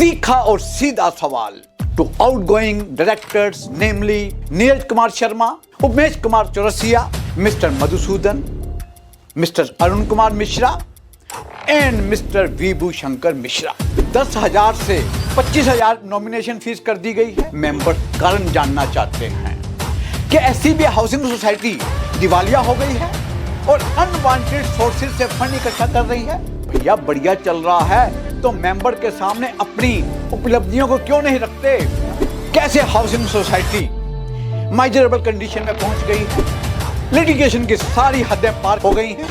तीखा और सीधा सवाल to outgoing directors namely Neeraj Kumar Sharma, Umesh Kumar Chaurasia, mister Madhusudan, mister Arun Kumar Mishra and mister Vibhu Shankar Mishra. 10,000 से 25,000 नॉमिनेशन फीस कर दी गई है। मेंबर कारण जानना चाहते हैं कि एससीबी हाउसिंग सोसाइटी दिवालिया हो गई है और अनवांटेड सोर्सेज से फंड इकट्ठा कर रही है। भैया बढ़िया चल रहा है तो मेंबर के सामने अपनी उपलब्धियों को क्यों नहीं रखते? कैसे हाउसिंग सोसाइटी माइजरेबल कंडीशन में पहुंच गई है? लिटिगेशन की सारी हदें पार हो गई हैं।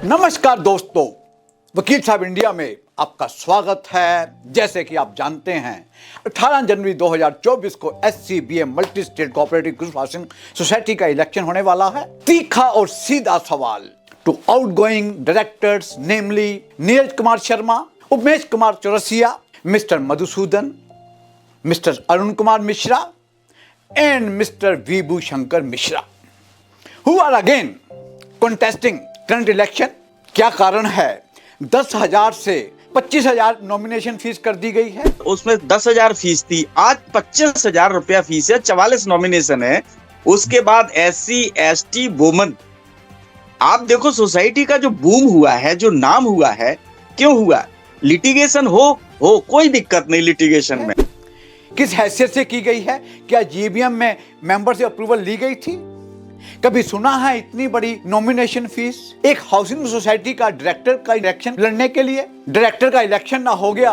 नमस्कार दोस्तों, वकील साहब इंडिया में आपका स्वागत है। जैसे कि आप जानते हैं 18 जनवरी 2024 को SCBM multi state cooperative group housing society का इलेक्शन होने वाला है। तीखा और सीधा सवाल to outgoing directors namely Neeraj Kumar Sharma, Umesh Kumar Chaurasia, mister Madhusudan, mister Arun Kumar Mishra and mister Vibhu Shankar Mishra who are again contesting current election. क्या कारण है 10,000 से 25,000 नॉमिनेशन फीस कर दी गई है? उसमें 10,000 फीस थी, आज 25,000 रुपया फीस है। 44 नॉमिनेशन है। उसके बाद SC ST वुमन। आप देखो सोसाइटी का जो बूम हुआ है, जो नाम हुआ है, क्यों हुआ? लिटिगेशन हो कोई दिक्कत नहीं लिटिगेशन में। किस हैसियत से की गई है? क्या जीबीएम में मेंबर से अप्रूवल ली गई थी? कभी सुना है इतनी बड़ी नॉमिनेशन फीस? एक हाउसिंग सोसाइटी का डायरेक्टर का इलेक्शन लड़ने के लिए डायरेक्टर का इलेक्शन ना हो गया,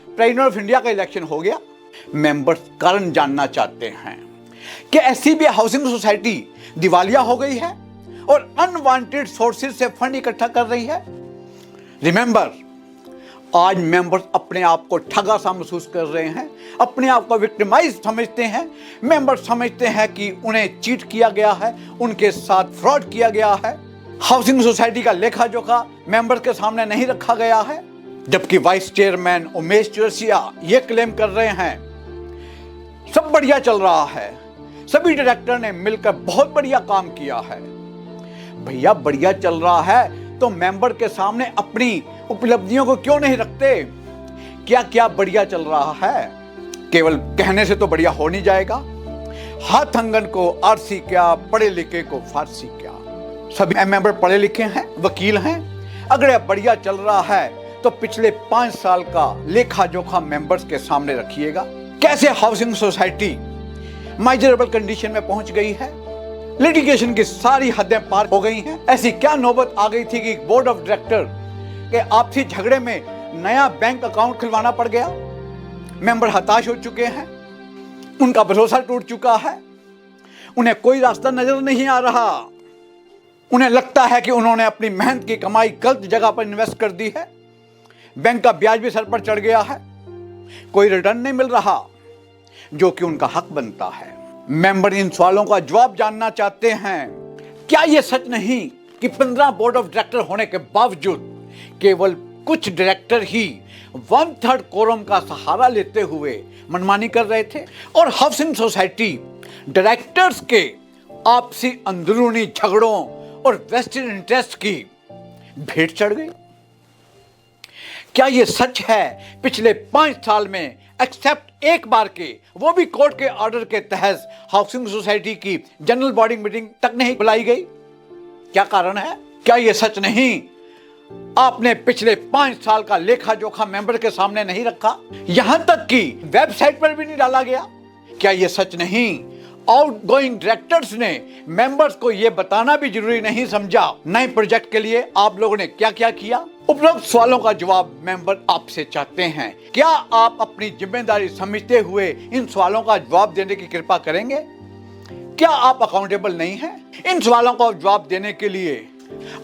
प्रेसिडेंट ऑफ इंडिया का इलेक्शन हो गया। मेंबर्स कारण जानना चाहते हैं कि एससीबी हाउसिंग सोसाइटी दिवालिया हो गई है और अनवांटेड सोर्सेज से फंड इकट्ठा कर रही है। रिमेंबर, आज मेंबर्स अपने आप को ठगा सा महसूस कर रहे हैं, अपने आप को विक्टिमाइज समझते हैं। मेंबर्स समझते हैं कि उन्हें चीट किया गया है, उनके साथ फ्रॉड किया गया है। हाउसिंग सोसाइटी का लेखा जोखा मेंबर्स के सामने नहीं रखा गया है। जबकि वाइस चेयरमैन उमेश चौरसिया ये क्लेम कर रहे हैं सब बढ़िया चल रहा है, सभी डायरेक्टर ने मिलकर बहुत बढ़िया काम किया है। भैया बढ़िया चल रहा है तो मेंबर के सामने अपनी उपलब्धियों को क्यों नहीं रखते? क्या क्या बढ़िया चल रहा है? केवल कहने से तो बढ़िया हो नहीं जाएगा। हाथ अंगन को आरसी क्या, पढ़े लिखे को फारसी क्या। सभी मेंबर पढ़े लिखे हैं, वकील हैं। अगर बढ़िया चल रहा है तो पिछले 5 साल का लेखा जोखा मेंबर्स के सामने रखिएगा। कैसे हाउसिंग सोसाइटी माइजरेबल कंडीशन में पहुंच गई है? लिटिगेशन की सारी हदें पार हो गई हैं। ऐसी क्या नौबत आ गई थी कि बोर्ड ऑफ डायरेक्टर के आपसी झगड़े में नया बैंक अकाउंट खुलवाना पड़ गया। मेंबर हताश हो चुके हैं, उनका भरोसा टूट चुका है, उन्हें कोई रास्ता नजर नहीं आ रहा। उन्हें लगता है कि उन्होंने अपनी मेहनत की कमाई गलत जगह पर इन्वेस्ट कर दी है। बैंक का ब्याज भी सर पर चढ़ गया है, कोई रिटर्न नहीं मिल रहा जो कि उनका हक बनता है। मेंबर इन सवालों का जवाब जानना चाहते हैं। क्या यह सच नहीं कि 15 बोर्ड ऑफ डायरेक्टर होने के बावजूद केवल कुछ डायरेक्टर ही 1/3 कोरम का सहारा लेते हुए मनमानी कर रहे थे और हाउसिंग सोसाइटी डायरेक्टर्स के आपसी अंदरूनी झगड़ों और वेस्टेड इंटरेस्ट की भेंट चढ़ गई? क्या यह सच है पिछले 5 साल में एक्सेप्ट एक बार के, वो भी कोर्ट के ऑर्डर के तहत, हाउसिंग सोसाइटी की जनरल बॉडी मीटिंग तक नहीं बुलाई गई? क्या कारण है? क्या यह सच नहीं आपने पिछले 5 साल का लेखा जोखा मेंबर के सामने नहीं रखा, यहां तक कि वेबसाइट पर भी नहीं डाला गया? क्या यह सच नहीं आउटगोइंग डायरेक्टर्स ने मेंबर्स को यह बताना भी जरूरी नहीं समझा नए प्रोजेक्ट के लिए आप लोगों ने क्या क्या किया? उपरोक्त सवालों का जवाब मेंबर आपसे चाहते हैं। क्या आप अपनी जिम्मेदारी समझते हुए इन सवालों का जवाब देने की कृपा करेंगे? क्या आप अकाउंटेबल नहीं हैं? इन सवालों का जवाब देने के लिए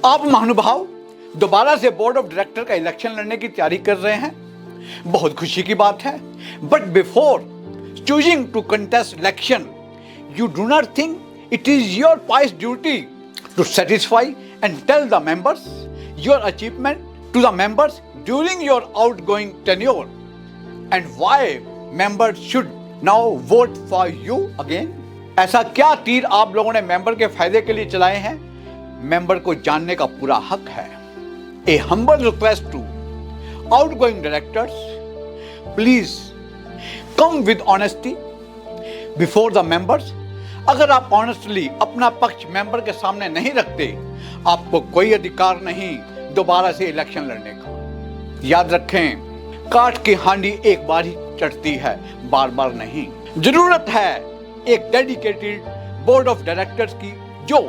आप महानुभाव दोबारा से बोर्ड ऑफ डायरेक्टर का इलेक्शन लड़ने की तैयारी कर रहे हैं। बहुत खुशी की बात है। But before choosing to contest election, you do not think it is your pious duty to satisfy and tell the members your achievement to the members during your outgoing tenure and why members should now vote for you again. ऐसा क्या तीर आप लोगों ने member के फायदे के लिए चलाए हैं, मेंबर को जानने का पूरा हक है। A humble request to outgoing directors, please come with honesty before the members. अगर आप ऑनेस्टली अपना पक्ष मेंबर के सामने नहीं रखते, आपको कोई अधिकार नहीं दोबारा से इलेक्शन लड़ने का। याद रखें, काठ की हांडी एक बार ही चढ़ती है, बार बार नहीं। जरूरत है एक डेडिकेटेड बोर्ड ऑफ डायरेक्टर्स की जो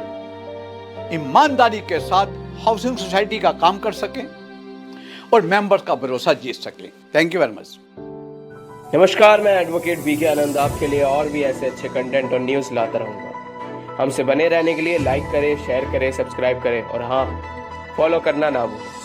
ईमानदारी के साथ हाउसिंग सोसाइटी का काम कर सके और मेंबर्स का भरोसा जीत सके। Thank you very much. नमस्कार, मैं एडवोकेट बीके आनंद आपके लिए और भी ऐसे अच्छे कंटेंट और न्यूज़ लाता रहूँगा। हमसे बने रहने के लिए लाइक करें, शेयर करें, सब्सक्राइब करें और हाँ, फॉलो करना ना भूलें।